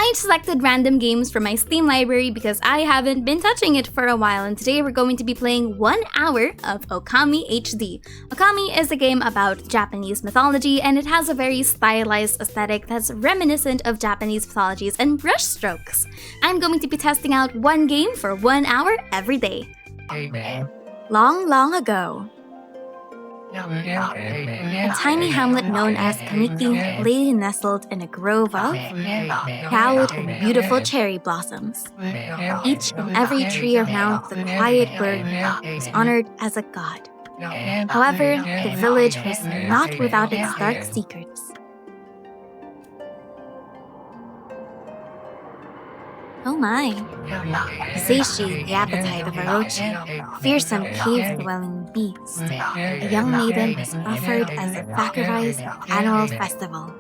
I selected random games from my Steam library because I haven't been touching it for a while, and today we're going to be playing 1 hour of Okami HD. Okami is a game about Japanese mythology, and it has a very stylized aesthetic that's reminiscent of Japanese mythologies and brushstrokes. I'm going to be testing out one game for 1 hour every day. Long, long ago, a tiny hamlet known as Kamiki lay nestled in a grove of proud and beautiful cherry blossoms. Each and every tree around the quiet grove was honored as a god. However, the village was not without its dark secrets. Oh my! To satiate the appetite of Orochi, fearsome cave-dwelling beast, a young maiden was offered as a sacrifice at the annual festival.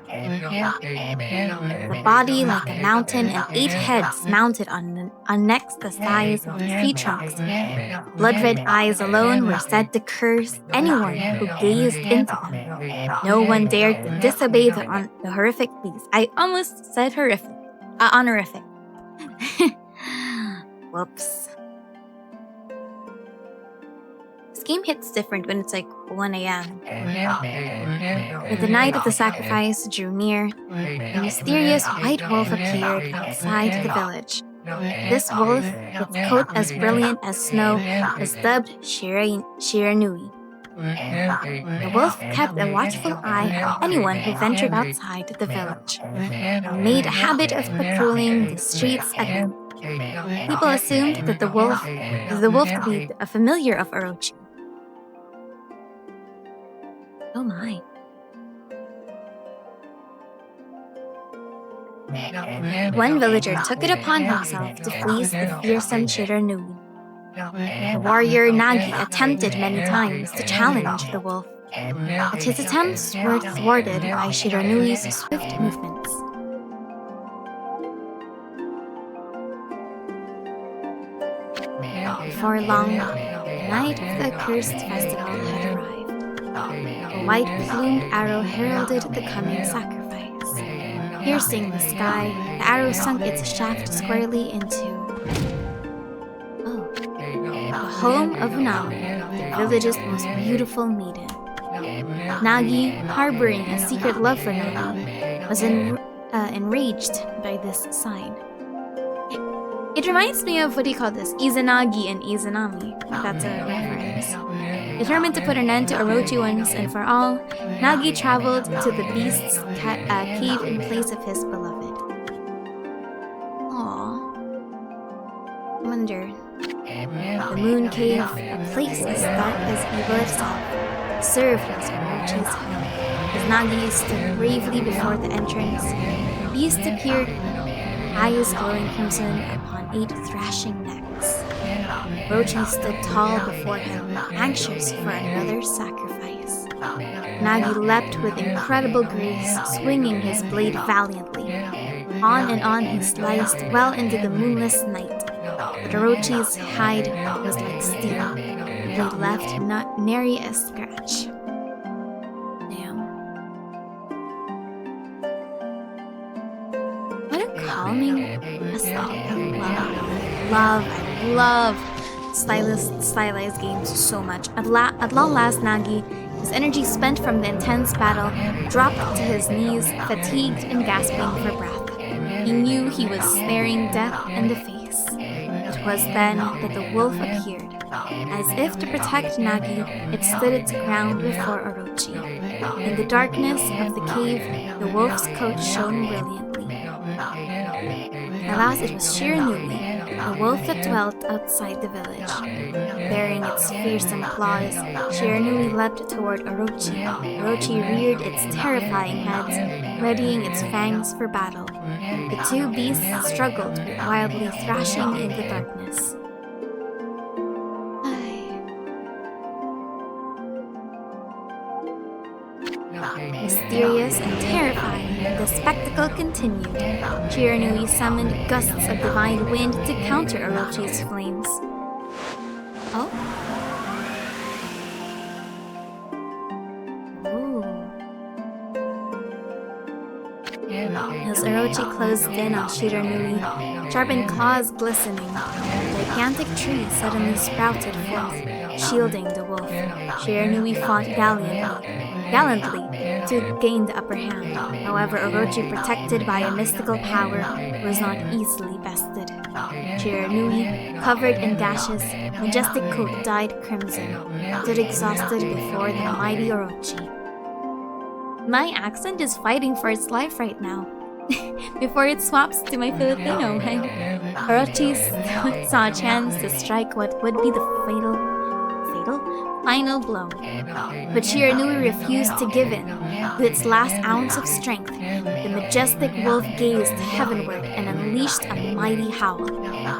The body like a mountain and 8 heads mounted on necks the size of tree trunks. Blood-red eyes alone were said to curse anyone who gazed into them. No one dared to disobey the horrific beast. I almost said horrific. Honorific. Whoops. This game hits different when it's like 1 a.m. When the night of the sacrifice drew near, a mysterious white wolf appeared outside the village. This wolf, its coat as brilliant as snow, was dubbed Shiranui. The wolf kept a watchful eye on anyone who ventured outside the village, and made a habit of patrolling the streets at night. People assumed that the wolf to be a familiar of Orochi. Oh my. One villager took it upon himself to fleece the fearsome Shiranui. The warrior Nagi attempted many times to challenge the wolf, but his attempts were thwarted by Shiranui's swift movements. Before long, the night of the accursed festival had arrived. A white-plumed arrow heralded the coming sacrifice. Piercing the sky, the arrow sunk its shaft squarely into the home of Unami, the village's most beautiful maiden. Nagi, harboring a secret love for Nami, was enraged by this sign. It reminds me of, what do you call this, Izanagi and Izanami, if that's a reference. Determined to put an end to Orochi once and for all, Nagi traveled to the beast's cave in place of his beloved. Aww. I wonder, the Moon Cave, a place as dark as evil itself, served as Orochi's home. As Nagi stood bravely before the entrance, the beast appeared, eyes glowing crimson upon 8 thrashing necks. Orochi stood tall before him, anxious for another sacrifice. Nagi leapt with incredible grace, swinging his blade valiantly. On and on he sliced well into the moonless night. But Orochi's hide was like steel. The blade left not nary a scratch. Damn. What a calming aesthetic. I love stylized games so much. At long last, Nagi, his energy spent from the intense battle, dropped to his knees, fatigued and gasping for breath. He knew he was staring death in the face. It was then that the wolf appeared. As if to protect Nagi, it stood its ground before Orochi. In the darkness of the cave, the wolf's coat shone brilliantly. Alas, it was Shiranui, the wolf that dwelt outside the village. Bearing its fearsome claws, Shiranui leapt toward Orochi. Orochi reared its terrifying head, readying its fangs for battle. The 2 beasts struggled, wildly thrashing in the darkness. Mysterious and terrifying, the spectacle continued. Shiranui summoned gusts of divine wind to counter Orochi's flames. Oh? Ooh. As Orochi Orochi closed in on Shiranui, sharpened claws glistening. A gigantic tree suddenly sprouted forth, shielding the wolf. Shiranui fought gallantly to gain the upper hand. However, Orochi, protected by a mystical power, was not easily bested. Shiranui, covered in gashes, majestic coat dyed crimson, stood exhausted before the mighty Orochi. My accent is fighting for its life right now. Before it swaps to my Filipino one. Orochi saw a chance to strike what would be the final blow. But Shiranui refused to give in. With its last ounce of strength, the majestic wolf gazed heavenward and unleashed a mighty howl.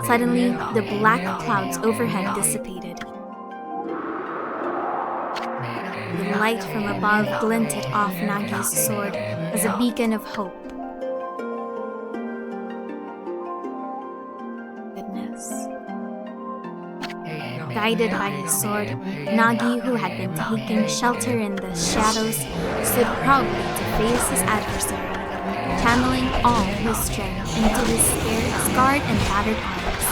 Suddenly, the black clouds overhead dissipated. The light from above glinted off Nagi's sword as a beacon of hope. Goodness. Guided by his sword, Nagi, who had been taking shelter in the shadows, stood proudly to face his adversary, channeling all his strength into his scarred and battered arms.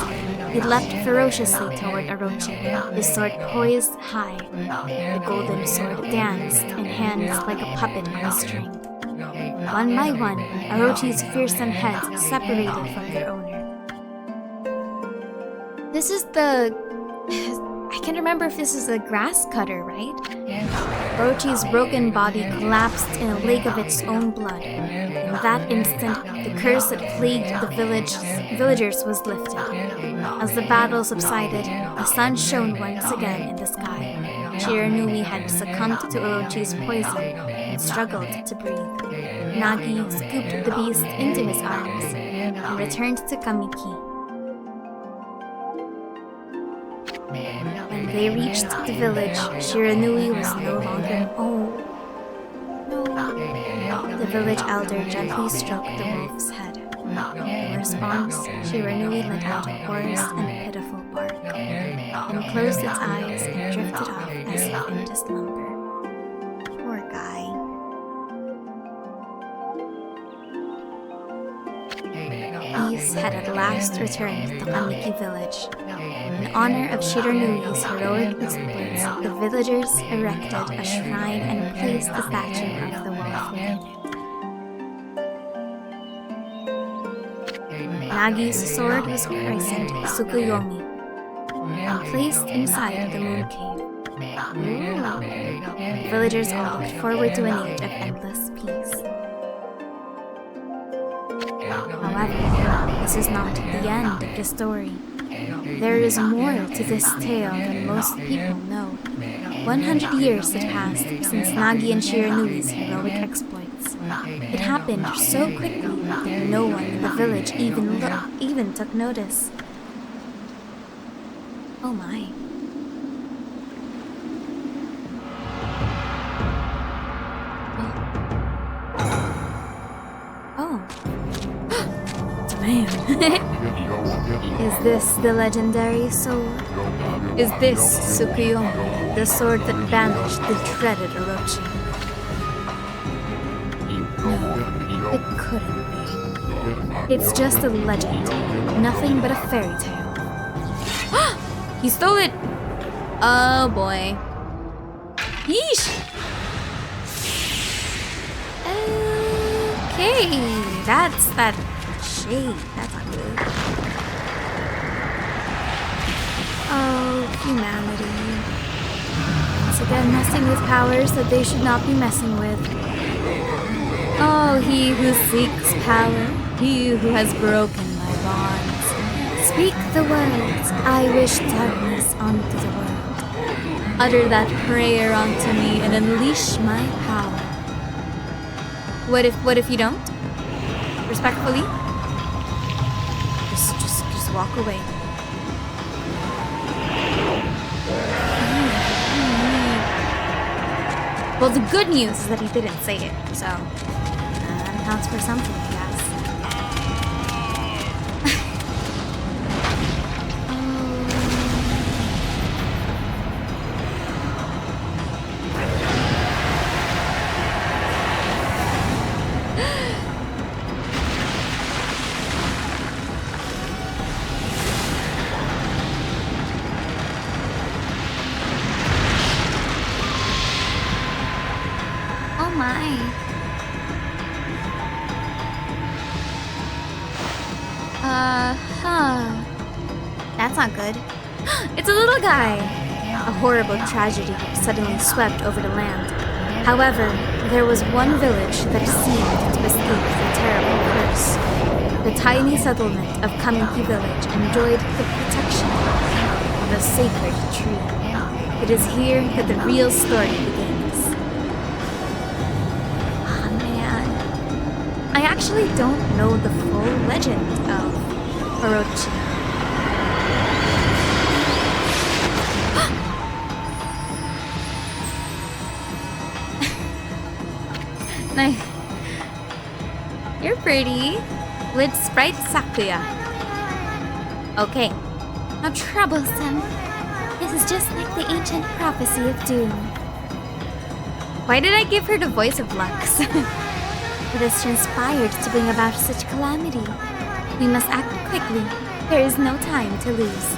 He leapt ferociously toward Orochi, his sword poised high. The golden sword danced in hands like a puppet on a string. One by one, Orochi's fearsome heads separated from their owner. This is I can't remember if this is a grass cutter, right? Orochi's broken body collapsed in a lake of its own blood. In that instant, the curse that plagued the villagers was lifted. As the battle subsided, the sun shone once again in the sky. Shiranui had succumbed to Orochi's poison and struggled to breathe. Nagi scooped the beast into his arms and returned to Kamiki. When they reached the village, Shiranui was no longer. Oh, no. The village elder gently stroked the wolf's head. In response, Shiranui let out a hoarse and pitiful bark, and closed its eyes and drifted off as if into slumber. Poor guy. Peace had at last returned to the Kamiki village. In honor of Shiranui's heroic exploits, the villagers erected a shrine and placed a statue of the wolf within it. Nagi's sword was christened Tsukuyomi and placed inside the moon cave. The villagers all looked forward to an age of endless peace. However, this is not the end of the story. There is more to this tale than most people know. 100 years had passed since Nagi and Shiranui's heroic exploits. It happened so quickly that no one in the village even took notice. Oh my. Oh. It's a man. Is this the legendary sword? Is this Tsukuyomi, the sword that banished the dreaded Orochi? No, it couldn't be. It's just a legend, nothing but a fairy tale. He stole it! Oh boy. Yeesh! Okay, that's that shade. That's not good. Oh, humanity. Once again messing with powers that they should not be messing with. Oh, he who seeks power, he who has broken my bonds. Speak the words, I wish darkness onto the world. Utter that prayer onto me and unleash my power. What if you don't? Respectfully? Just walk away. Well, the good news is that he didn't say it, so that accounts for something, I guess. That's not good. It's a little guy! A horrible tragedy suddenly swept over the land. However, there was one village that seemed to escape the terrible curse. The tiny settlement of Kamiki village enjoyed the protection of a sacred tree. It is here that the real story begins. Ah, man. I actually don't know the full legend of Orochi. Nice. You're pretty. With Sprite Sakuya. Okay. How troublesome. This is just like the ancient prophecy of doom. Why did I give her the voice of Lux? It has transpired to bring about such calamity. We must act quickly. There is no time to lose.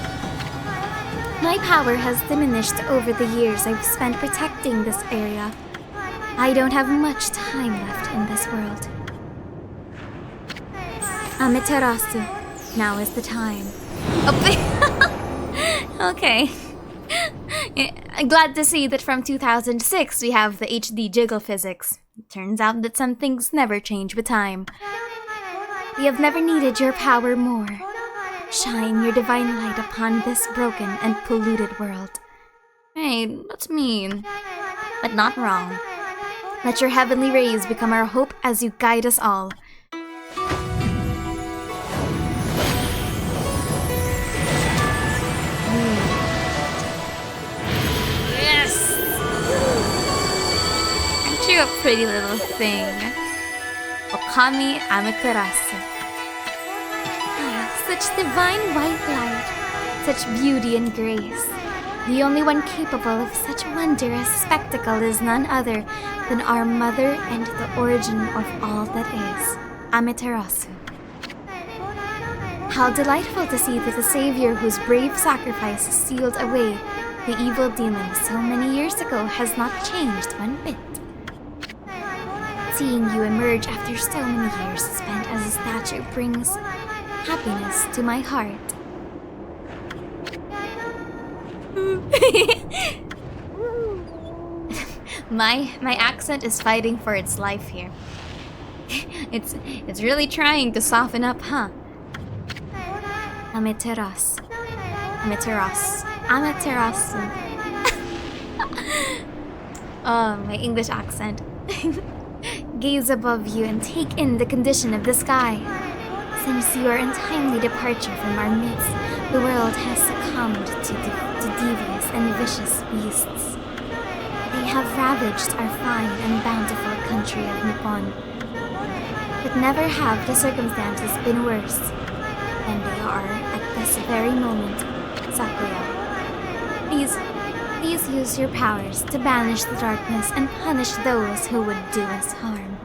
My power has diminished over the years I've spent protecting this area. I don't have much time left in this world. Amaterasu, now is the time. Oh, okay. I'm glad to see that from 2006 we have the HD jiggle physics. It turns out that some things never change with time. We have never needed your power more. Shine your divine light upon this broken and polluted world. Hey, that's mean, but not wrong. Let your heavenly rays become our hope as you guide us all. Yes! Aren't you a pretty little thing? Okami Amaterasu. Such divine white light, such beauty and grace. The only one capable of such wondrous spectacle is none other than our mother and the origin of all that is, Amaterasu. How delightful to see that the savior whose brave sacrifice sealed away the evil demon so many years ago has not changed one bit. Seeing you emerge after so many years spent as a statue brings happiness to my heart. My accent is fighting for its life here. It's really trying to soften up, huh? Amaterasu. Oh, my English accent. Gaze above you and take in the condition of the sky. Since your untimely departure from our midst, the world has succumbed to devious and vicious beasts. They have ravaged our fine and bountiful country of Nippon. But never have the circumstances been worse than they are at this very moment, Sakuya. Please use your powers to banish the darkness and punish those who would do us harm.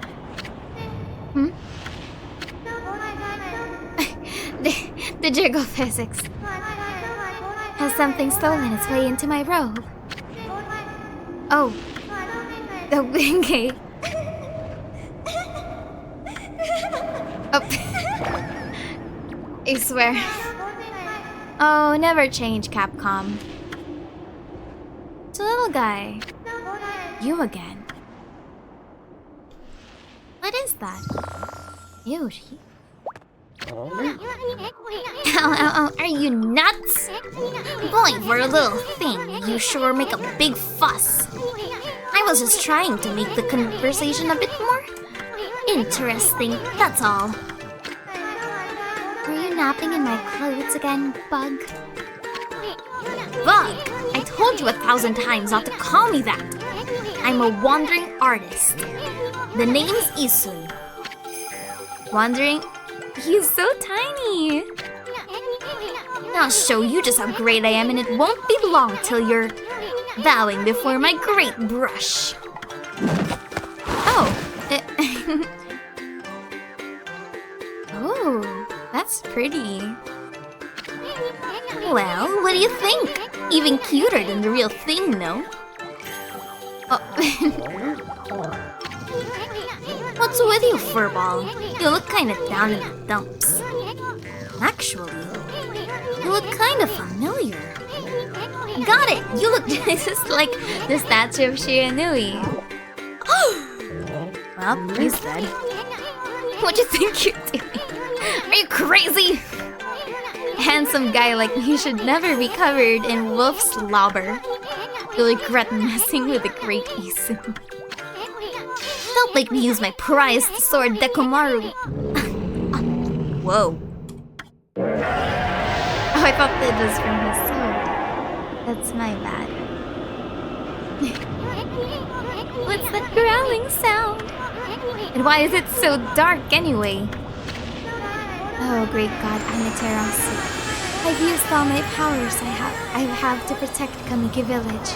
The jiggle physics. Has something stolen its way into my robe? Oh. The wingate. Oh. I swear. Oh, never change, Capcom. It's a little guy. You again. What is that? Yuri? Ow, are you nuts? Boy, for a little thing, you sure make a big fuss. I was just trying to make the conversation a bit more interesting, that's all. Were you napping in my clothes again, Bug? Bug! I told you 1,000 times not to call me that. I'm a wandering artist. The name's Isun. Wandering? He's so tiny. I'll show you just how great I am, and it won't be long till you're bowing before my great brush. Oh. Oh, that's pretty. Well, what do you think? Even cuter than the real thing, no? Oh. What's with you, furball? You look kinda down in the dumps. Actually, you look kind of familiar. Got it! You look just like the statue of Shiranui. Well, he's dead. What do you think you're doing? Are you crazy? Handsome guy like me should never be covered in wolf slobber. You'll regret messing with the great Isu. Don't make me use my prized sword, Dekomaru. Whoa. Oh, I thought that was from his sword. That's my bad. What's that growling sound? And why is it so dark anyway? Oh, great God, Amaterasu. I've used all my powers I have to protect Kamiki Village.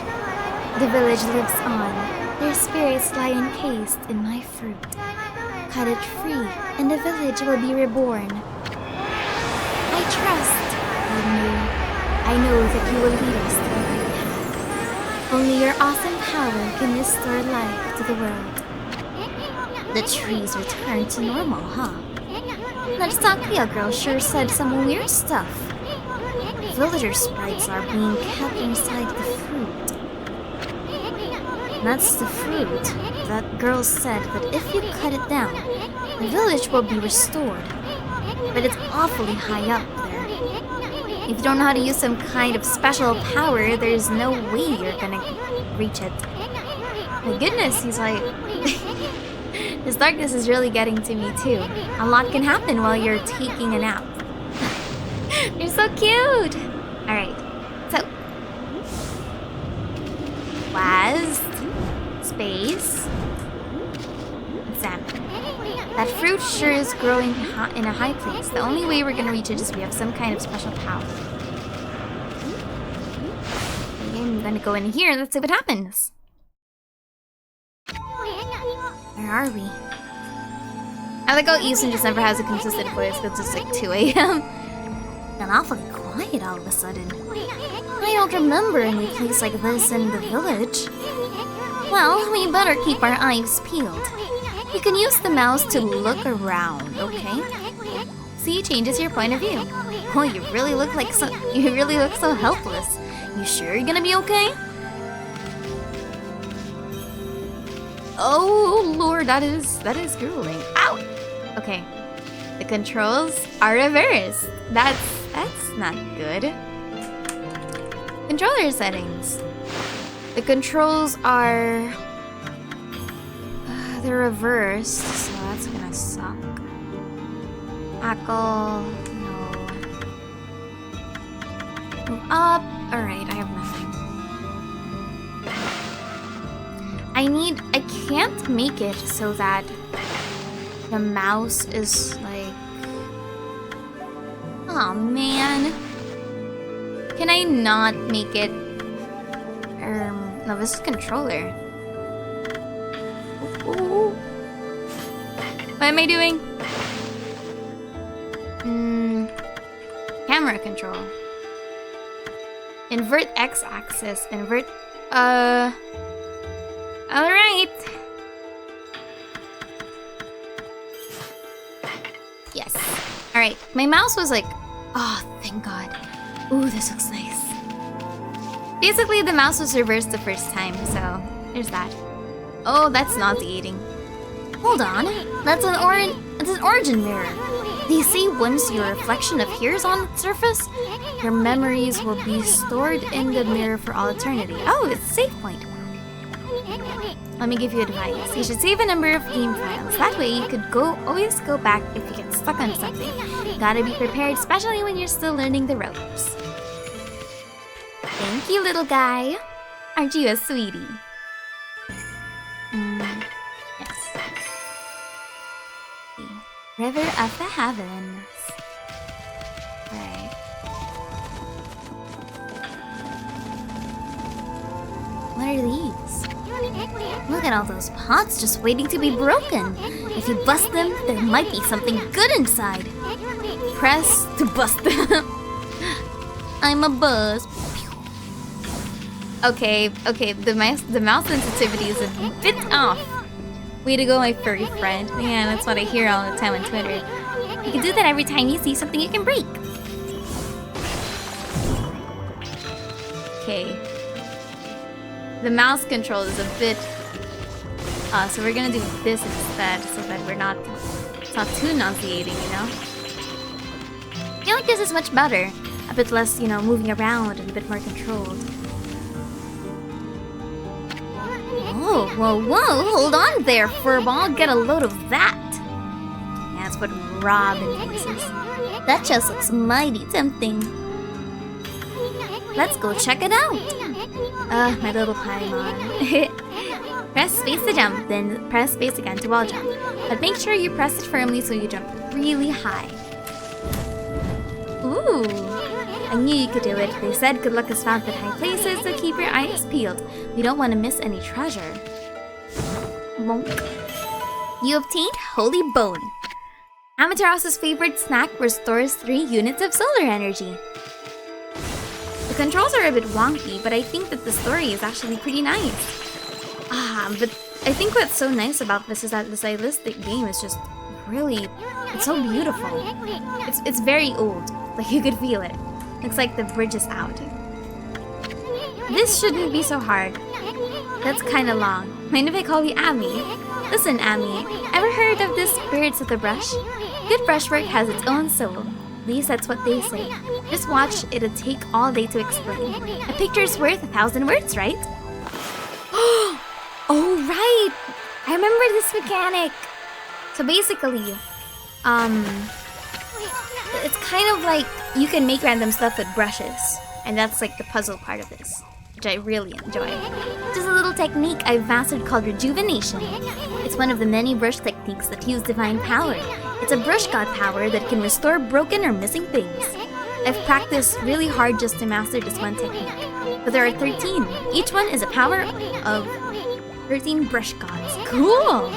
The village lives on. Their spirits lie encased in my fruit. Cut it free, and the village will be reborn. I trust in you. I know that you will lead us to the right path. Only your awesome power can restore life to the world. The trees return to normal, huh? That Sakuya girl sure said some weird stuff. Villager sprites are being kept inside the fruit. That's the fruit. That girl said that if you cut it down, the village will be restored. But it's awfully high up there. If you don't know how to use some kind of special power, there's no way you're gonna reach it. My goodness, he's like... This darkness is really getting to me too. A lot can happen while you're taking a nap. You're so cute! Alright, so... Last... Space... Examine. That fruit sure is growing in a high place. The only way we're gonna reach it is if we have some kind of special power. Okay, I'm gonna go in here and let's see what happens. Where are we? I like how Ethan just never has a consistent voice because it's like 2 a.m. And awfully quiet all of a sudden. I don't remember any place like this in the village. Well, we better keep our eyes peeled. You can use the mouse to look around, okay? See, changes your point of view. Oh, you really look so helpless. You sure you're gonna be okay? Oh Lord, that is grueling. Ow! Okay. The controls are reversed. That's not good. Controller settings. The controls are they're reversed, so that's gonna suck. Tackle, no. Move up. Alright, I have nothing. I can't make it so that the mouse is like... Aw, man. Can I not make it... no, this is controller. Ooh. What am I doing? Camera control. Invert x-axis. Invert... Alright. Yes. Alright. My mouse was like... Oh, thank God. Ooh, this looks nice. Basically, the mouse was reversed the first time, so there's that. Oh, that's nauseating. Hold on. That's an origin mirror. Do you see once your reflection appears on the surface, your memories will be stored in the mirror for all eternity. Oh, it's a save point. Let me give you advice. You should save a number of game files. That way you could always go back if you get stuck on something. Gotta be prepared, especially when you're still learning the ropes. Thank you, little guy. Aren't you a sweetie? Yes. River of the Heavens. Alright. What are these? Look at all those pots just waiting to be broken. If you bust them, there might be something good inside. Press to bust them. I'm a buzz. Okay, the mouse sensitivity is a bit off. Way to go, my furry friend. Yeah, that's what I hear all the time on Twitter. You can do that every time you see something you can break. Okay. The mouse control is a bit... so we're gonna do this instead, so that it's not too nauseating, you know? I feel like this is much better. A bit less, you know, moving around and a bit more controlled. Oh, whoa, hold on there, furball. Get a load of that. Yeah, that's what Robin uses. That just looks mighty tempting. Let's go check it out. My little Paimon. Press space to jump, then press space again to wall jump. But make sure you press it firmly so you jump really high. Ooh, I knew you could do it. They said good luck is found at high places, so keep your eyes peeled. We don't want to miss any treasure. Bonk. You obtained Holy Bone. Amaterasu's favorite snack restores 3 units of solar energy. The controls are a bit wonky, but I think that the story is actually pretty nice. But I think what's so nice about this is that the stylistic game is just really... It's so beautiful. It's very old. Like, you could feel it. Looks like the bridge is out. This shouldn't be so hard. That's kinda long. Mind if I call you Amy? Listen, Amy, ever heard of the spirits of the brush? Good brushwork has its own soul. At least that's what they say. Just watch, it'll take all day to explain. A picture's worth 1,000 words, right? Oh, right! I remember this mechanic! So basically, it's kind of like you can make random stuff with brushes. And that's like the puzzle part of this, which I really enjoy. Just a little technique I've mastered called rejuvenation. It's one of the many brush techniques that use divine power. It's a brush god power that can restore broken or missing things. I've practiced really hard just to master this one technique. But there are 13. Each one is a power of 13 brush gods. Cool!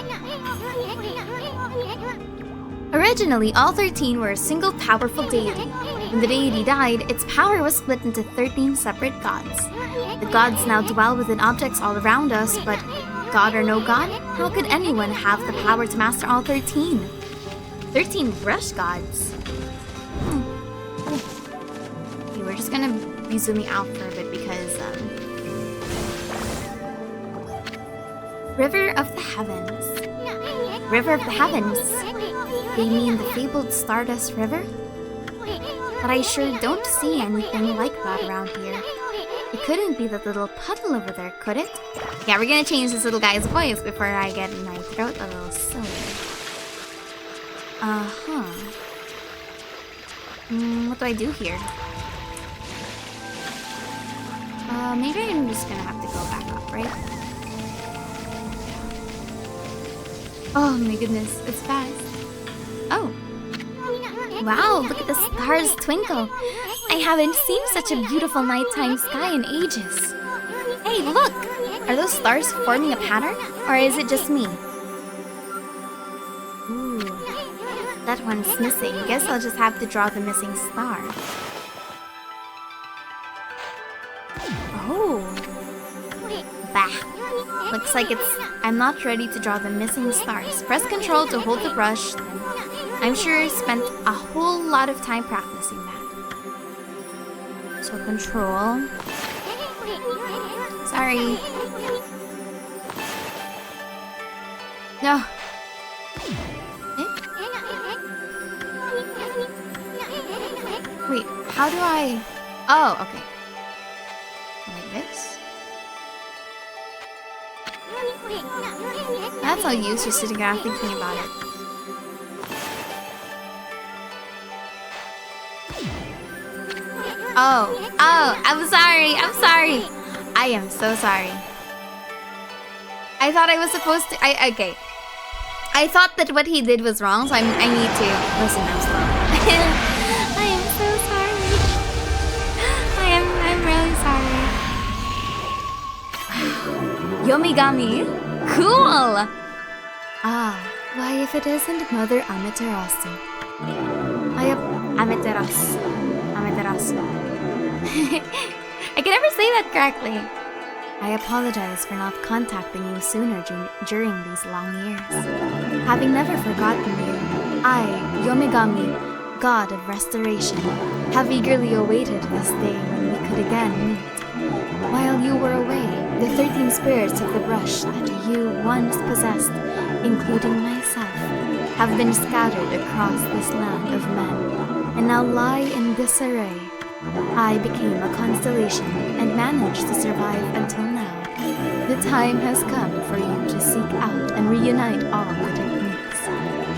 Originally, all 13 were a single powerful deity. When the deity died, its power was split into 13 separate gods. The gods now dwell within objects all around us, but god or no god, how could anyone have the power to master all 13? 13 brush gods. Okay, we're just gonna be zooming out for a bit because, River of the Heavens. River of the Heavens. They mean the fabled Stardust River? But I sure don't see anything like that around here. It couldn't be that little puddle over there, could it? Yeah, we're gonna change this little guy's voice before I get in my throat a little silly. What do I do here? Maybe I'm just gonna have to go back up, right? Oh my goodness, it's fast. Oh. Wow, look at the stars twinkle. I haven't seen such a beautiful nighttime sky in ages. Hey, look! Are those stars forming a pattern? Or is it just me? Ooh. That one's missing. Guess I'll just have to draw the missing star. Oh. Bah. Looks like I'm not ready to draw the missing stars. Press Control to hold the brush, then I'm sure I spent a whole lot of time practicing that. So Control. Sorry. No. Wait, how do I... Oh, okay. Like this? That's no use just sitting around thinking about it. Oh, I'm sorry. I am so sorry. I thought I was supposed to... Okay. I thought that what he did was wrong, so I need to... Listen, I'm slow. I am so sorry. I'm really sorry. Yomigami? Cool! Why if it isn't Mother Amaterasu? Amaterasu. I can never say that correctly. I apologize for not contacting you sooner during these long years. Having never forgotten you, I, Yomigami, God of Restoration, have eagerly awaited this day when we could again meet. While you were away, the 13 spirits of the brush that you once possessed, including myself, have been scattered across this land of men, and now lie in disarray. I became a constellation and managed to survive until now. The time has come for you to seek out and reunite all the techniques.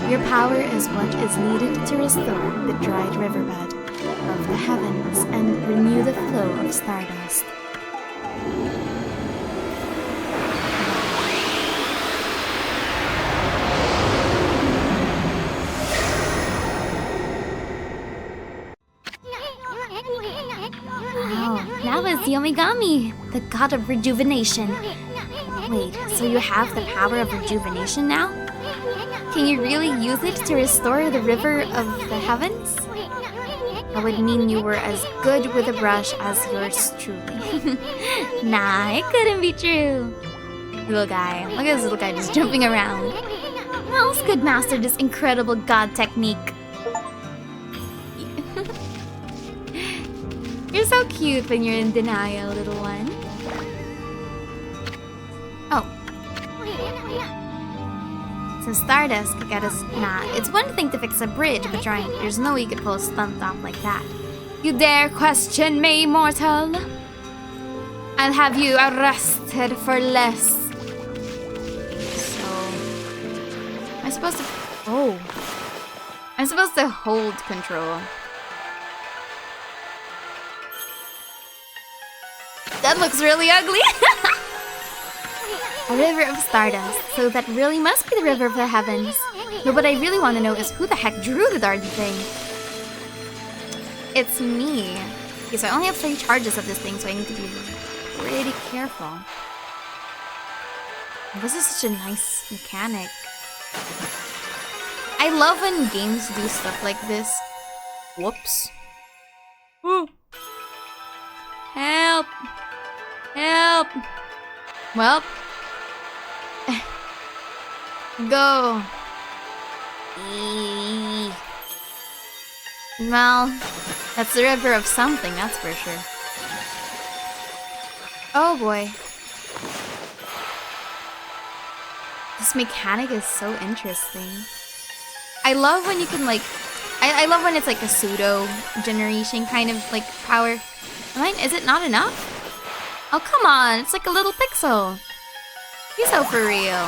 Your power is what is needed to restore the dried riverbed of the heavens and renew the flow of stardust. Wow, that was the Omigami, the god of rejuvenation. Wait, so you have the power of rejuvenation now? Can you really use it to restore the river of the heavens? That would mean you were as good with a brush as yours truly. Nah, it couldn't be true. Little guy, look at this little guy just jumping around. Who else could master this incredible god technique? You're so cute when you're in denial, little one. Oh. So Stardust could get us... Nah, it's one thing to fix a bridge, but there's no way you could pull a stunt off like that. You dare question me, mortal? I'll have you arrested for less. So... I'm supposed to... Oh. I'm supposed to hold control. That looks really ugly. A river of stardust, so that really must be the river of the heavens. But what I really want to know is who the heck drew the darn thing? It's me. Okay, so I only have 3 charges of this thing, so I need to be pretty careful. This is such a nice mechanic. I love when games do stuff like this. Whoops. Ooh. Help! Help! Well. Go. Well, that's the river of something, that's for sure. Oh boy. This mechanic is so interesting. I love when you can like... I love when it's like a pseudo generation kind of like power. Is it not enough? Oh, come on. It's like a little pixel. He's so for real.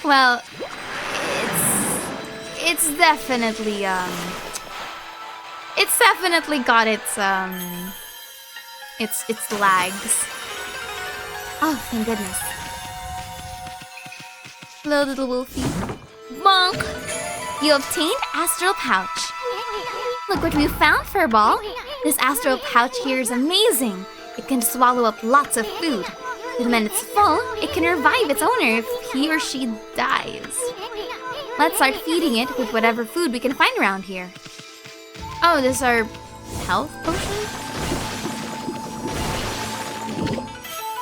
Well, it's definitely, it's definitely got its lags. Oh, thank goodness. Hello, little wolfie. Bonk! You obtained Astral Pouch. Look what we found, Furball. This astral pouch here is amazing. It can swallow up lots of food. And when it's full, it can revive its owner if he or she dies. Let's start feeding it with whatever food we can find around here. Oh, this is our health potion?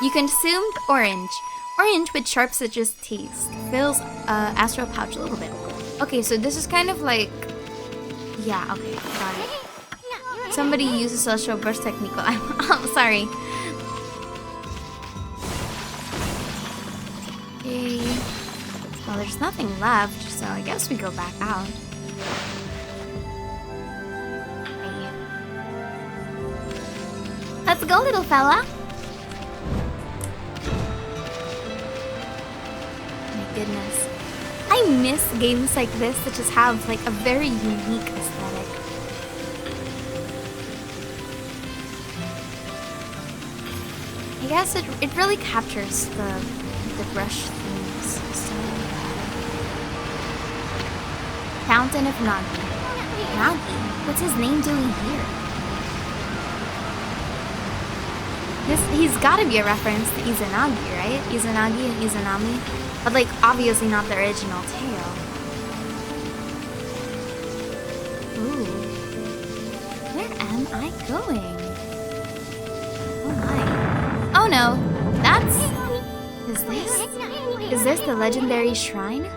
You consumed orange. Orange with sharp citrus taste. Fills astral pouch a little bit. Okay, so this is kind of like... Yeah, okay, got it. Somebody uses celestial burst technique. I'm sorry. Okay. Well, there's nothing left, so I guess we go back out. Okay. Let's go, little fella. My goodness. I miss games like this that just have like a very unique aesthetic. I guess it really captures the brush themes. So. Fountain of Nagi. Nagi? What's his name doing here? He's gotta be a reference to Izanagi, right? Izanagi and Izanami. But like, obviously not the original tale. Ooh. Where am I going? Oh my. Oh no. Is this the legendary shrine?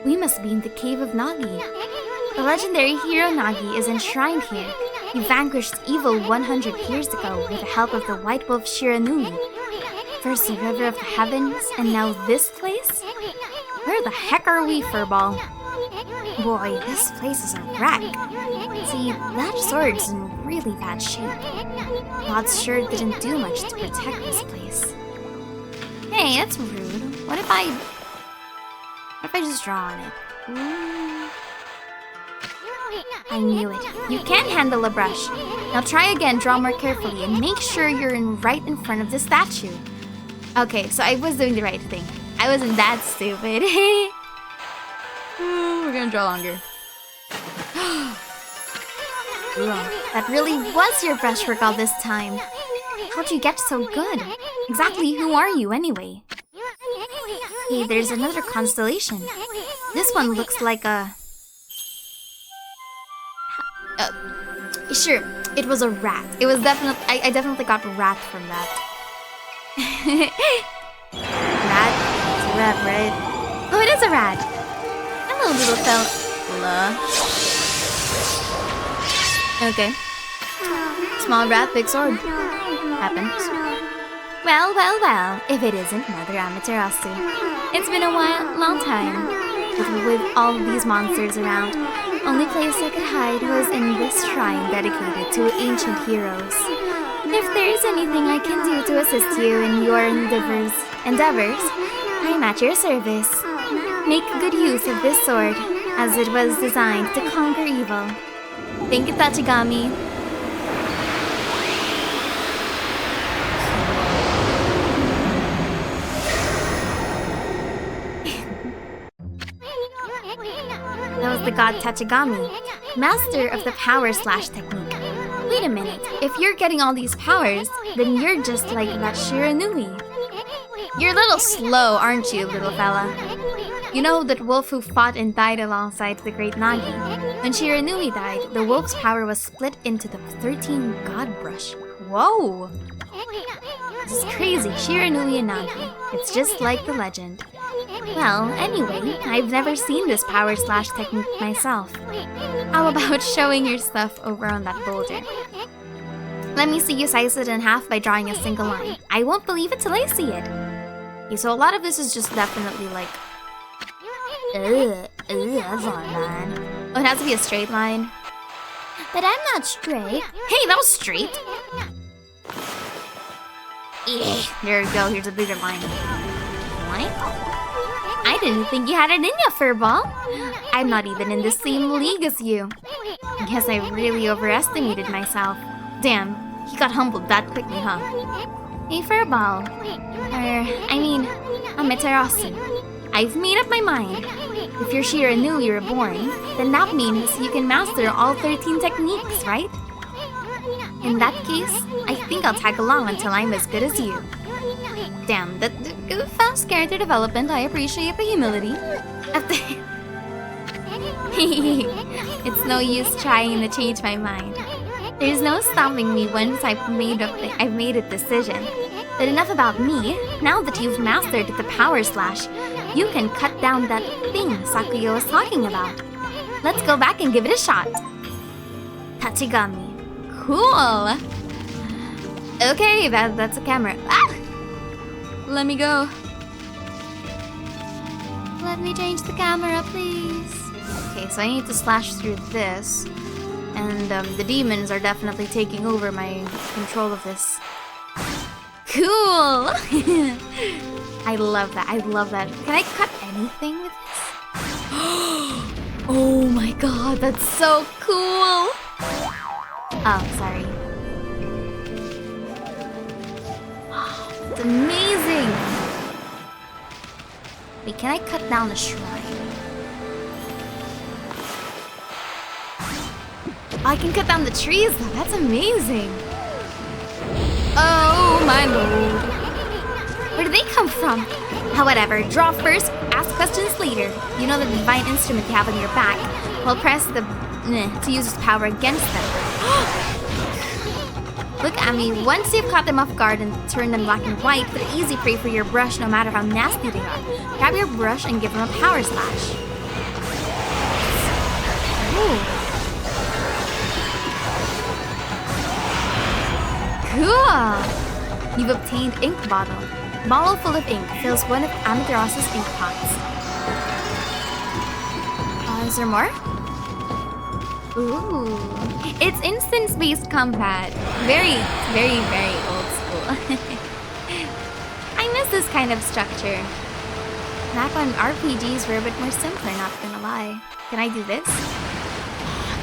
We must be in the cave of Nagi. The legendary hero Nagi is enshrined here. You vanquished evil 100 years ago with the help of the White Wolf Shiranui. First the River of the Heavens, and now this place? Where the heck are we, Furball? Boy, this place is a wreck. See, that sword's in really bad shape. Gods sure didn't do much to protect this place. Hey, that's rude. What if I just draw on it? I knew it. You can handle a brush. Now try again, draw more carefully, and make sure you're right in front of the statue. Okay, so I was doing the right thing. I wasn't that stupid. We're gonna draw longer. That really was your brushwork all this time. How'd you get so good? Exactly who are you anyway? Hey, there's another constellation. This one looks like a... Sure, it was a rat. It was definitely... I definitely got rat from that. Rat? It's a rat, right? Oh, it is a rat! Hello, little fella. Okay. Small rat, big sword. Happens. Well, well, well, if it isn't Mother Amaterasu. It's been a long time. With all these monsters around, only place I could hide was in this shrine dedicated to ancient heroes. If there is anything I can do to assist you in your endeavors, I'm at your service. Make good use of this sword, as it was designed to conquer evil. Thank you, Tachigami. That was the god Tachigami, master of the power slash technique. Wait a minute, if you're getting all these powers, then you're just like that Shiranui. You're a little slow, aren't you, little fella? You know that wolf who fought and died alongside the great Nagi. When Shiranui died, the wolf's power was split into the 13 god brush. Whoa! This is crazy, Shiranui and Nagi. It's just like the legend. Well, anyway, I've never seen this power slash technique myself. How about showing your stuff over on that boulder? Let me see you slice it in half by drawing a single line. I won't believe it till I see it. Okay, so a lot of this is just definitely like... that's not a line. Oh, it has to be a straight line. But I'm not straight. Hey, that was straight! There we go, here's a bigger line. What? I didn't think you had it in you, Furball. I'm not even in the same league as you. I guess I really overestimated myself. Damn, he got humbled that quickly, huh? Hey, Furball. Amaterasu. I've made up my mind. If you're Shiranui reborn, then that means you can master all 13 techniques, right? In that case, I think I'll tag along until I'm as good as you. Damn, that fast character development, I appreciate the humility. It's no use trying to change my mind. There's no stopping me once I've made a decision. But enough about me. Now that you've mastered the power slash, you can cut down that thing Sakuya was talking about. Let's go back and give it a shot. Tachigami. Cool! Okay, that's a camera. Ah! Let me go. Let me change the camera, please. Okay, so I need to slash through this. And the demons are definitely taking over my control of this. Cool! I love that. I love that. Can I cut anything with this? Oh my god, that's so cool! Oh, sorry. It's amazing! Wait, can I cut down the shrine? Oh, I can cut down the trees though, that's amazing! Oh my lord! Where did they come from? Whatever, draw first, ask questions later. You know the divine instrument you have on your back. Well, press the to use its power against them. Look at me, once you've caught them off guard and turned them black and white, they're easy prey for your brush no matter how nasty they are. Grab your brush and give them a power slash. Ooh. You've obtained ink bottle. Bottle full of ink fills one of Amateros's ink pots. Is there more? Ooh. It's instant space combat. Very, very, very old school. I miss this kind of structure. Back when RPGs were a bit more simpler, not gonna lie. Can I do this? Oh,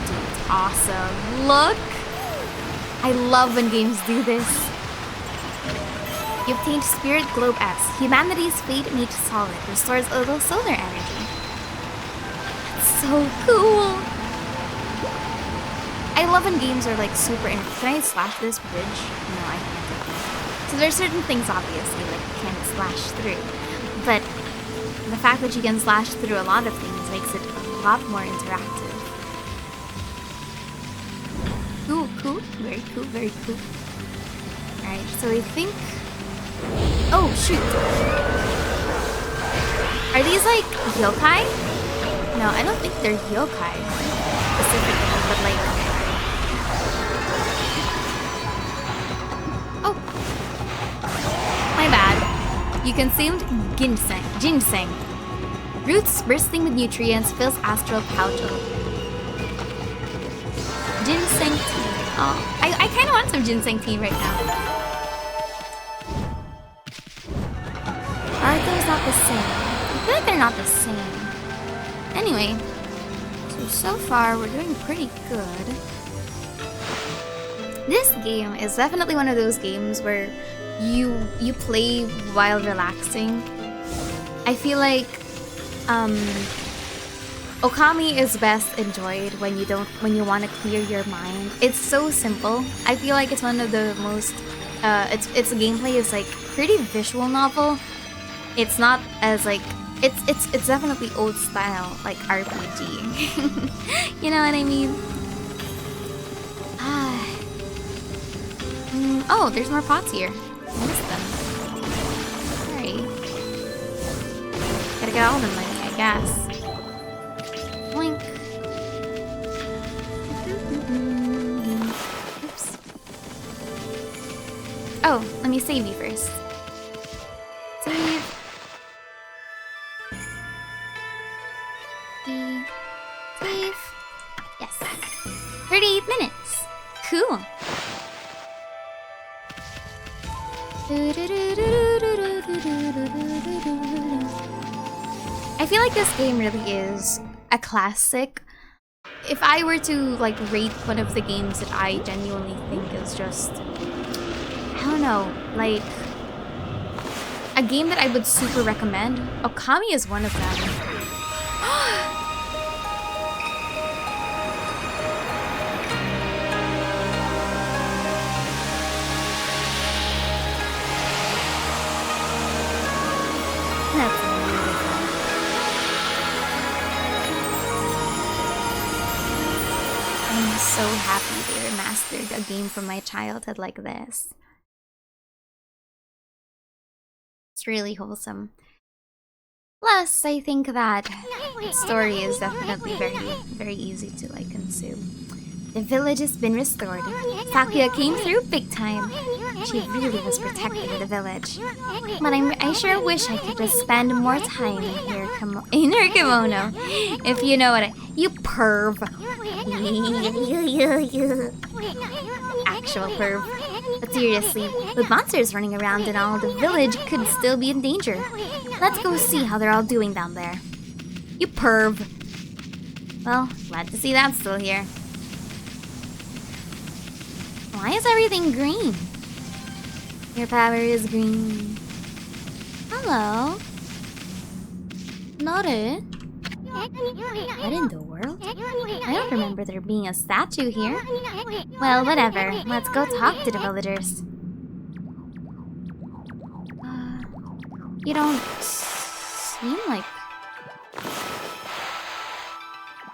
dude, it's awesome. Look! I love when games do this. You obtained Spirit Globe S. Humanity's fate made solid. Restores a little solar energy. That's so cool! I love when games are like super Can I slash this bridge? No, I can't. So there's certain things obviously like you can't slash through. But the fact that you can slash through a lot of things makes it a lot more interactive. Cool, cool. Very cool, very cool. Alright, so I think... Oh, shoot! Are these like yokai? No, I don't think they're yokai specifically, but like... Oh! My bad. You consumed ginseng. Roots bursting with nutrients fills astral pouch. Ginseng tea. Oh, I kind of want some ginseng tea right now. Are those not the same? I feel like they're not the same. Anyway, so far we're doing pretty good. This game is definitely one of those games where you play while relaxing. I feel like Okami is best enjoyed when you want to clear your mind. It's so simple. I feel like it's one of the most its gameplay is like pretty visual novel. It's not as like it's definitely old style like RPG. You know what I mean? Oh, there's more pots here. I missed them. Sorry. Gotta get all the money, I guess. Blink. Oops. Oh, let me save you first. Save. Save. Yes. 38 minutes. Cool. I feel like this game really is a classic. If I were to like rate one of the games that I genuinely think is just, I don't know, like a game that I would super recommend, Okami is one of them. That's beautiful. I'm so happy they remastered a game from my childhood like this. It's really wholesome. Plus, I think that the story is definitely very easy to like consume. The village has been restored. Sakuya came through big time. She really was protecting the village. But I sure wish I could just spend more time in her kimono. If you know what you perv. Actual perv. But seriously, with monsters running around and all, the village could still be in danger. Let's go see how they're all doing down there. You perv. Well, glad to see that's still here. Why is everything green? Your power is green. Hello. Not it. What in the world? I don't remember there being a statue here. Well, whatever. Let's go talk to the villagers. You don't seem like...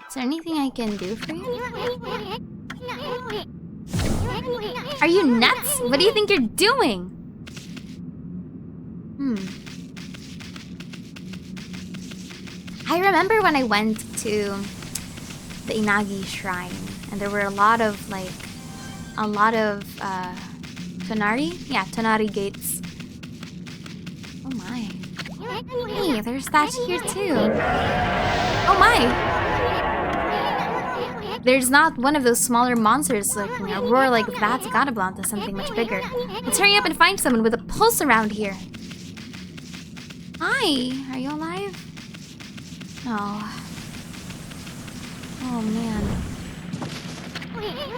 Is there anything I can do for you? Are you nuts? What do you think you're doing? I remember when I went to the Inagi shrine and there were a lot of Tonari? Yeah, Tonari gates. Oh my. Hey, there's that here too. Oh my! There's not one of those smaller monsters lurking. A roar like that's gotta belong to something much bigger. Let's hurry up and find someone with a pulse around here. Hi, are you alive? Oh. Oh man.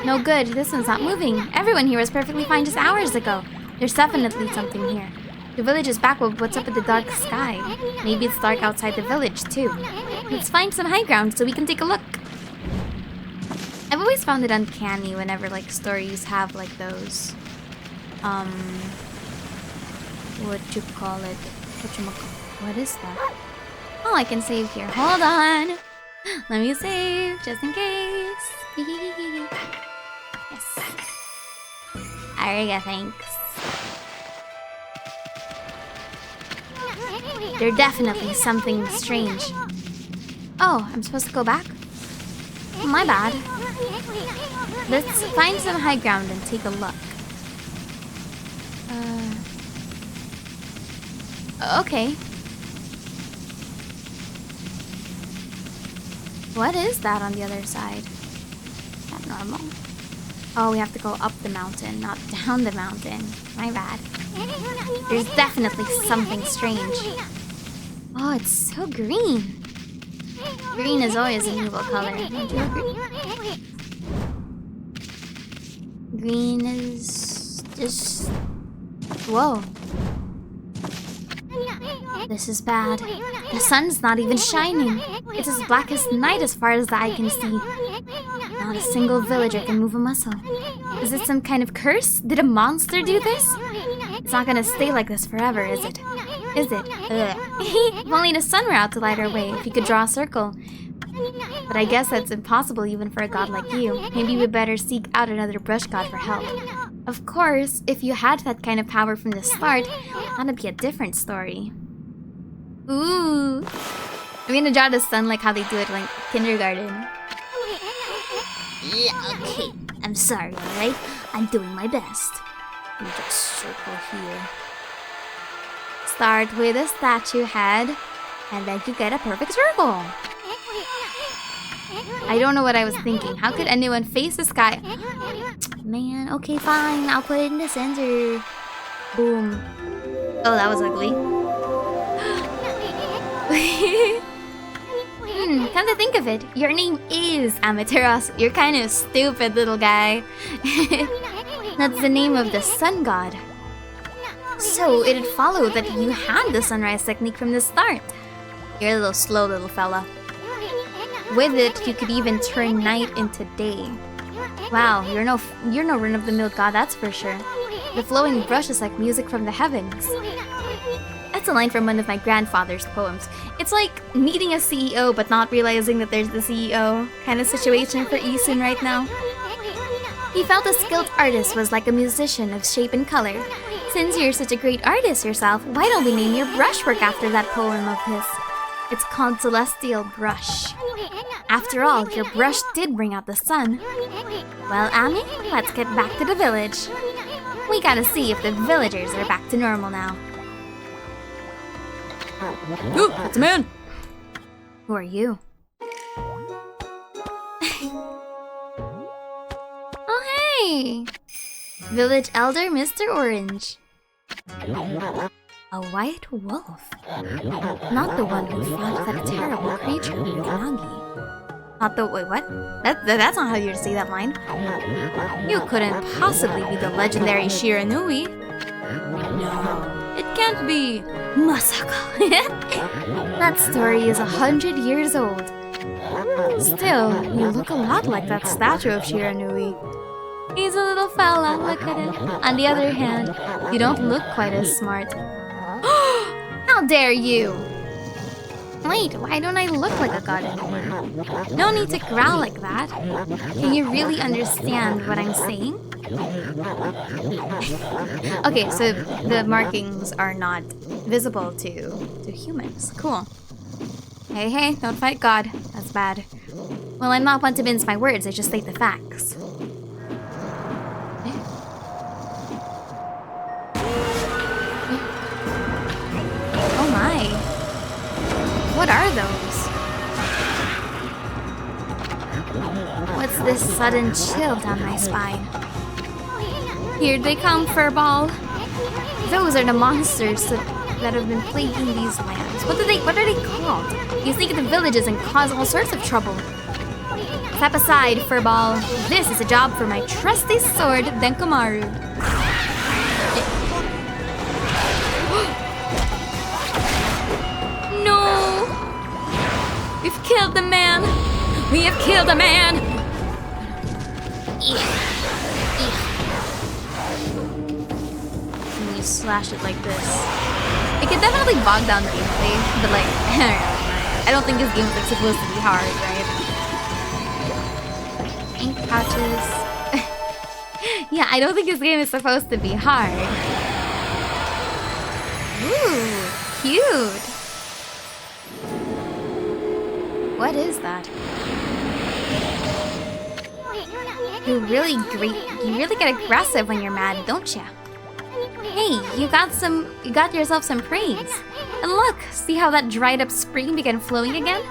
No good, this one's not moving. Everyone here was perfectly fine just hours ago. There's definitely something here. The village is back with what's up in the dark sky. Maybe it's dark outside the village too. Let's find some high ground so we can take a look. I've always found it uncanny whenever like stories have like those what is that? Oh, I can save here. Hold on. Let me save just in case. Yes. Alright, thanks. There's definitely something strange. Oh, I'm supposed to go back? My bad. Let's find some high ground and take a look. Okay. What is that on the other side? Is that normal? Oh, we have to go up the mountain, not down the mountain. My bad. There's definitely something strange. Oh, it's so green. Green is always an evil color. Don't you agree? Green is just... Whoa. This is bad. The sun's not even shining. It's as black as night as far as the eye can see. Not a single villager can move a muscle. Is it some kind of curse? Did a monster do this? It's not gonna stay like this forever, is it? Is it? If only the sun were out to light our way, if you could draw a circle. But I guess that's impossible even for a god like you. Maybe we better seek out another brush god for help. Of course, if you had that kind of power from the start, that'd be a different story. Ooh. I'm gonna draw the sun like how they do it like kindergarten. Yeah, okay. I'm sorry, alright? I'm doing my best. Let me just circle here. Start with a statue head, and then you get a perfect circle. I don't know what I was thinking. How could anyone face the sky? Man, okay, fine. I'll put it in the center. Boom. Oh, that was ugly. Come to think of it, your name is Amaterasu. You're kind of stupid, little guy. That's the name of the sun god. So it'd follow that you had the sunrise technique from the start. You're a little slow, little fella. With it, you could even turn night into day. Wow, you're no run-of-the-mill god, that's for sure. The flowing brush is like music from the heavens. That's a line from one of my grandfather's poems. It's like meeting a CEO but not realizing that there's the CEO kind of situation for Isun right now. He felt a skilled artist was like a musician of shape and color. Since you're such a great artist yourself, why don't we name your brushwork after that poem of his? It's called Celestial Brush. After all, your brush did bring out the sun. Well, Ami, let's get back to the village. We gotta see if the villagers are back to normal now. Ooh, that's a man! Who are you? Oh, hey! Village Elder Mr. Orange. A white wolf. Not the one who fought that terrible creature in Okami. Not the... Wait, what? That's not how you say that line. You couldn't possibly be the legendary Shiranui. No, it can't be. Masaka. That story is 100 years old. Still, you look a lot like that statue of Shiranui. He's a little fella, look at him. On the other hand, you don't look quite as smart. How dare you! Wait, why don't I look like a god anymore? No need to growl like that. Can you really understand what I'm saying? Okay, so the markings are not visible to humans. Cool. Hey, don't fight God. That's bad. Well, I'm not one to mince my words, I just state the facts. What are those? What's this sudden chill down my spine? Here they come, Furball. Those are the monsters that have been plaguing these lands. What are they called? You sneak into villages and cause all sorts of trouble. Step aside, Furball. This is a job for my trusty sword, Denkomaru. No! We've killed the man! We have killed a man! And you slash it like this. It can definitely bog down gameplay, but like, I don't think this game is like supposed to be hard, right? Ink pouches. Yeah, I don't think this game is supposed to be hard. Ooh, cute. What is that? You really get aggressive when you're mad, don't ya? Hey, you got yourself some praise. And look, see how that dried up spring began flowing again?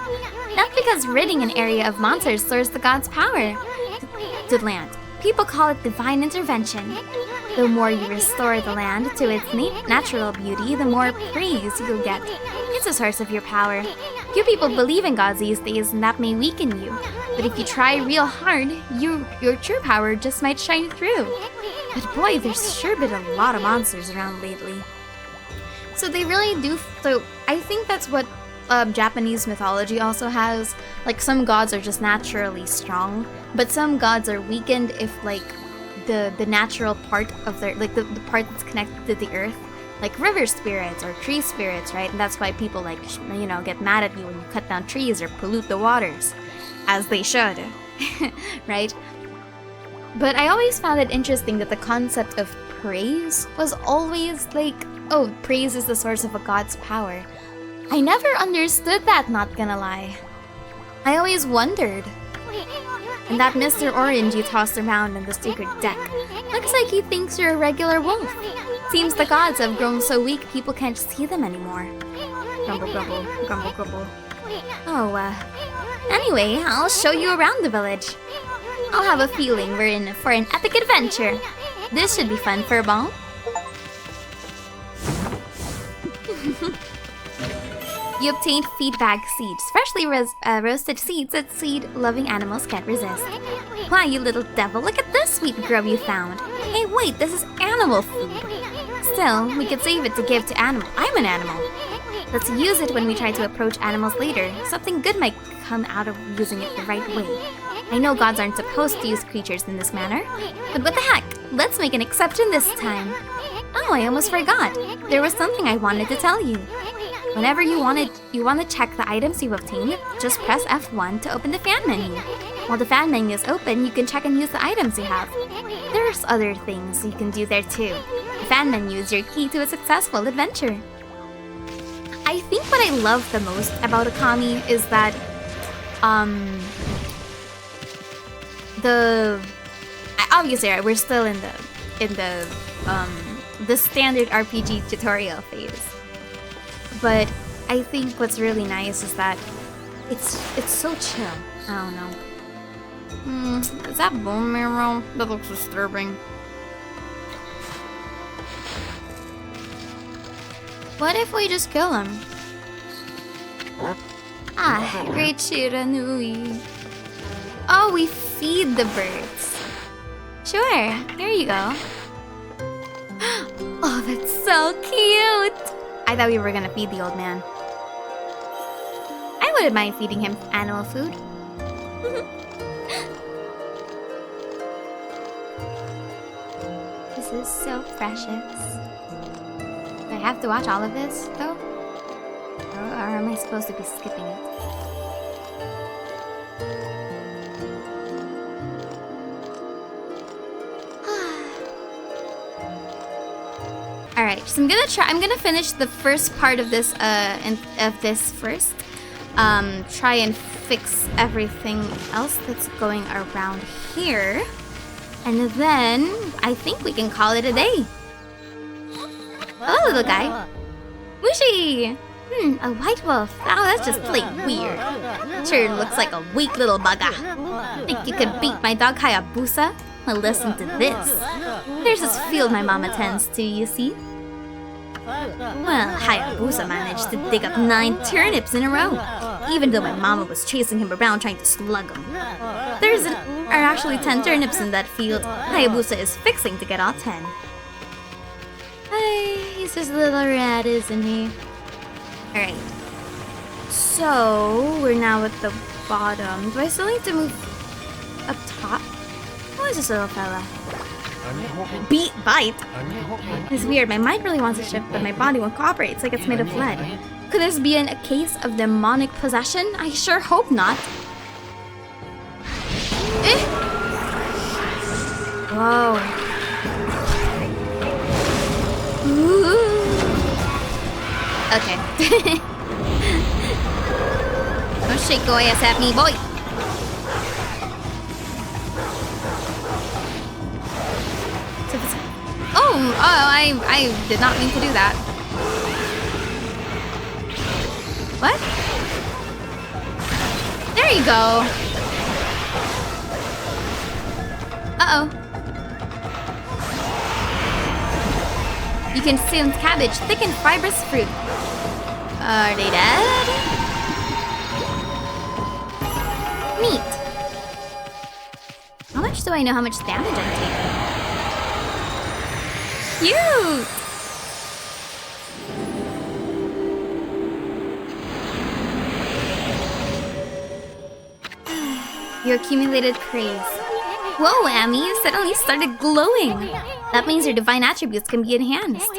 That's because ridding an area of monsters restores the god's power to the land. People call it divine intervention. The more you restore the land to its natural beauty, the more praise you'll get. It's a source of your power. Few people believe in gods these days, and that may weaken you. But if you try real hard, your true power just might shine through. But boy, there's sure been a lot of monsters around lately. So they really do. So I think that's what Japanese mythology also has. Like, some gods are just naturally strong, but some gods are weakened if like the natural part of their, like the part that's connected to the earth, like river spirits or tree spirits, right? And that's why people like, you know, get mad at you when you cut down trees or pollute the waters, as they should, right? But I always found it interesting that the concept of praise was always like, oh, praise is the source of a god's power. I never understood that, not gonna lie. I always wondered. And that Mr. Orange you tossed around in the secret deck, looks like he thinks you're a regular wolf. Seems the gods have grown so weak people can't see them anymore. Grumble, grumble, grumble, grumble. Oh, anyway, I'll show you around the village. I'll have a feeling we're in for an epic adventure. This should be fun, Furball. You obtained feedback seeds, freshly roasted seeds that seed-loving animals can't resist. Why, you little devil, look at this sweet grub you found. Hey, wait, this is animal food. Still, we could save it to give to animal. I'm an animal. Let's use it when we try to approach animals later. Something good might come out of using it the right way. I know gods aren't supposed to use creatures in this manner, but what the heck? Let's make an exception this time. Oh, I almost forgot. There was something I wanted to tell you. Whenever you want to check the items you've obtained, just press F1 to open the fan menu. While the fan menu is open, you can check and use the items you have. There's other things you can do there too. The fan menu is your key to a successful adventure. I think what I love the most about Okami is that obviously we're still in the standard RPG tutorial phase. But I think what's really nice is that it's so chill. I don't know. Is that bone marrow? That looks disturbing. What if we just kill him? Ah, great Shiranui. Oh, we feed the birds. Sure, here you go. Oh, that's so cute. I thought we were gonna feed the old man. I wouldn't mind feeding him animal food. This is so precious. Do I have to watch all of this, though? Or am I supposed to be skipping it? Alright, so I'm gonna finish the first part of this first. Try and fix everything else that's going around here. And then I think we can call it a day. Hello, little guy. Mushi! A white wolf. Oh, that's just plain weird. Sure looks like a weak little bugger. Think you could beat my dog Hayabusa? Well, listen to this. There's this field my mama tends to, you see? Well, Hayabusa managed to dig up 9 turnips in a row, even though my mama was chasing him around trying to slug him. Are actually 10 turnips in that field. Hayabusa is fixing to get all 10. Hey, he's just a little rat, isn't he? Alright. So, we're now at the bottom. Do I still need to move up top? Who is this little fella? Bite? It's weird. My mind really wants to shift, but my body won't cooperate. It's like it's made of lead. Could this be a case of demonic possession? I sure hope not. Whoa. Ooh. Okay. Don't shake your ass at me, boy. I did not mean to do that. What? There you go. Uh-oh. You consumed cabbage, thick and fibrous fruit. Are they dead? Neat. How much do I know how much damage I'm taking? Cute! You accumulated praise. Whoa, Amy, you suddenly started glowing. That means your divine attributes can be enhanced.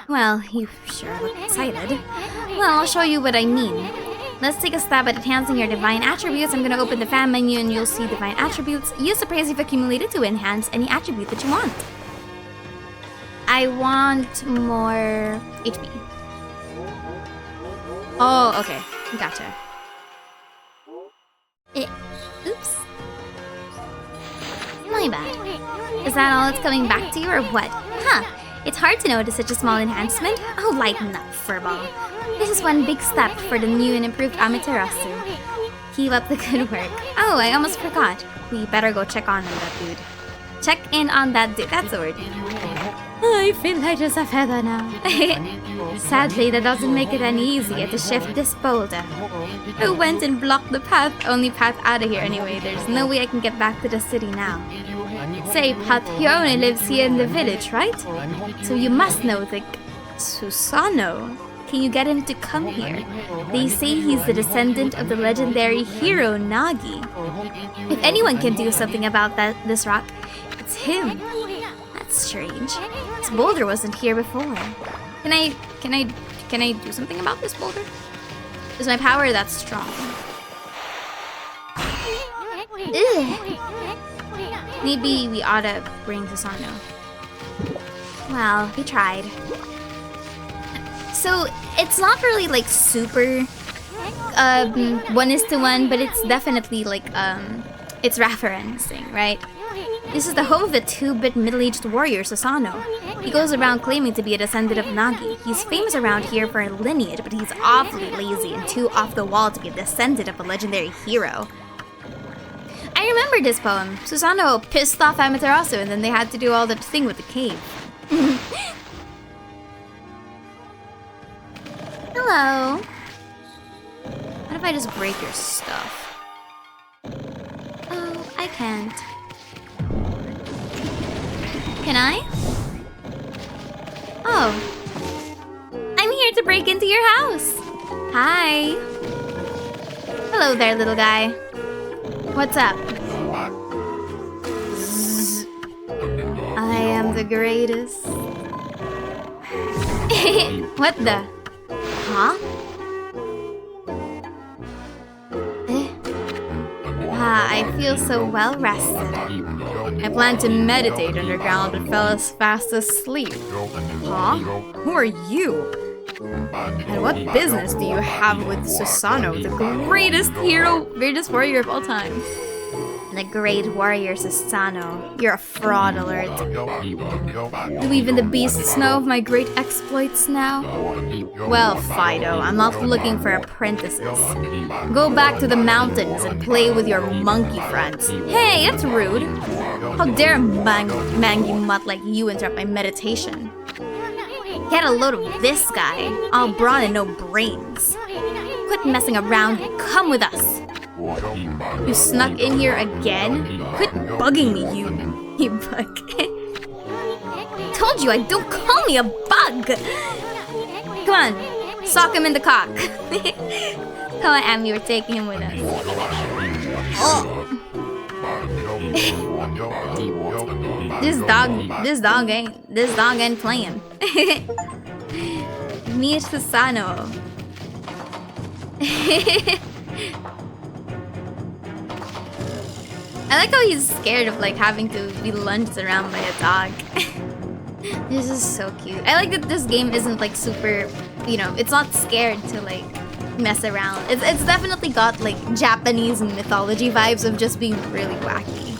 Well, you sure look excited. Well, I'll show you what I mean. Let's take a stab at enhancing your divine attributes. I'm gonna open the fan menu and you'll see divine attributes. Use the praise you've accumulated to enhance any attribute that you want. I want more HP. Oh, okay. Gotcha. Oops. My bad. Is that all that's coming back to you or what? Huh. It's hard to notice such a small enhancement. Oh, lighten up, furball. This is one big step for the new and improved Amaterasu. Keep up the good work. Oh, I almost forgot. We better go check on that dude. Check in on that dude. That's the word. I feel light as a feather now. Sadly, that doesn't make it any easier to shift this boulder. Who went and blocked the path? Only path out of here anyway. There's no way I can get back to the city now. Say, Pat, he only lives here in the village, right? So you must know the Susanoo. Can you get him to come here? They say he's the descendant of the legendary hero Nagi. If anyone can do something about this rock, it's him. That's strange. This boulder wasn't here before. Can I do something about this boulder? Is my power that strong? Ugh. Maybe we ought to bring Susanoo. Well, we tried. So it's not really like super 1:1, but it's definitely like it's referencing, right? This is the home of the 2-bit middle-aged warrior Susanoo. He goes around claiming to be a descendant of Nagi. He's famous around here for a lineage, but he's awfully lazy and too off the wall to be a descendant of a legendary hero. I remember this poem. Susanoo pissed off Amaterasu and then they had to do all that thing with the cave. Hello. What if I just break your stuff? Oh, I can't. Can I? Oh. I'm here to break into your house. Hi. Hello there, little guy. What's up? Zzz. I am the greatest. What the? Huh? I feel so well rested. I plan to meditate underground but fell as fast asleep. Huh? Who are you? And what business do you have with Susanoo, the greatest hero, greatest warrior of all time? The great warrior Sasano. You're a fraud alert. Do even the beasts know of my great exploits now? Well, Fido, I'm not looking for apprentices. Go back to the mountains and play with your monkey friends. Hey, that's rude. How dare a mangy mutt like you interrupt my meditation? Get a load of this guy. All brawn and no brains. Quit messing around and come with us. You snuck in here again? Quit bugging me, you bug. Told you don't call me a bug! Come on, sock him in the cock. Come on, Amy, we're taking him with us. Oh. This dog ain't playing. Meet Sasano. I like how he's scared of like having to be lunged around by a dog. This is so cute. I like that this game isn't like super, it's not scared to like mess around. It's definitely got like Japanese mythology vibes of just being really wacky.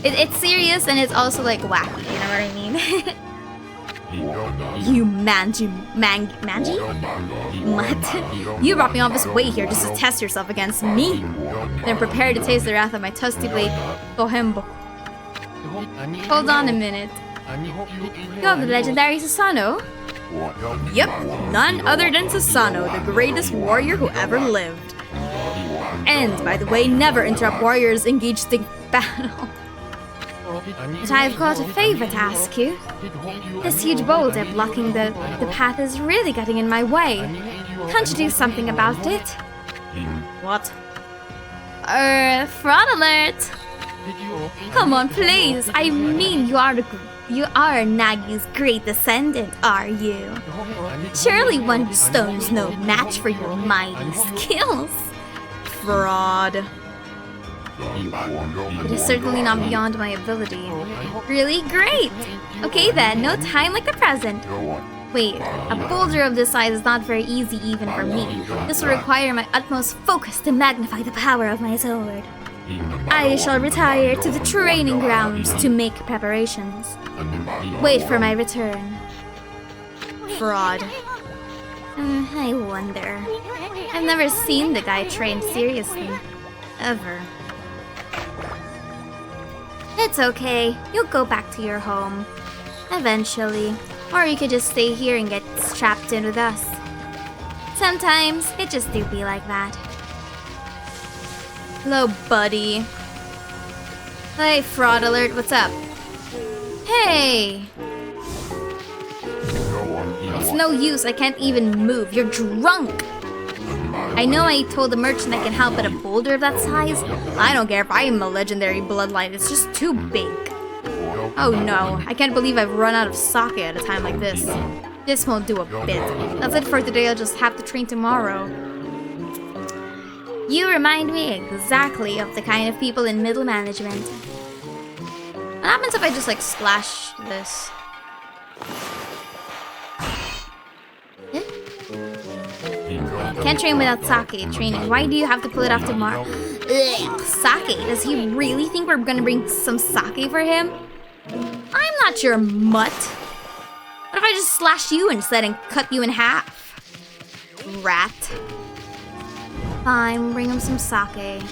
It's serious and it's also like wacky, you know what I mean? You mangy? What? You brought me all this way here just to test yourself against me? Then prepare to taste the wrath of my trusty blade, Kohembo. Hold on a minute. You're the legendary Sasano? Yep, none other than Sasano, the greatest warrior who ever lived. And, by the way, never interrupt warriors engaged in battle. But I've got a favor to ask you. This huge boulder blocking the path is really getting in my way. Can't you do something about it? What? Fraud alert! Come on, please. I mean, you are Nagi's great descendant, are you? Surely one stone's no match for your mighty skills. Fraud. It is certainly not beyond my ability. Really? Great! Okay then, no time like the present. Wait, a boulder of this size is not very easy even for me. This will require my utmost focus to magnify the power of my sword. I shall retire to the training grounds to make preparations. Wait for my return. Fraud. I wonder. I've never seen the guy train seriously. Ever. It's okay. You'll go back to your home. Eventually. Or you could just stay here and get strapped in with us. Sometimes it just do be like that. Hello, buddy. Hey, fraud alert, what's up? Hey! It's no use, I can't even move. You're drunk! I know I told the merchant I can help, but a boulder of that size? I don't care if I am a legendary bloodline, it's just too big. Oh no, I can't believe I've run out of sake at a time like this. This won't do a bit. That's it for today, I'll just have to train tomorrow. You remind me exactly of the kind of people in middle management. What happens if I just like slash this? Can't train without sake training. Why do you have to pull it off tomorrow? Ugh, sake. Does he really think we're gonna bring some sake for him? I'm not your mutt. What if I just slash you instead and cut you in half? Rat. Fine, bring him some sake.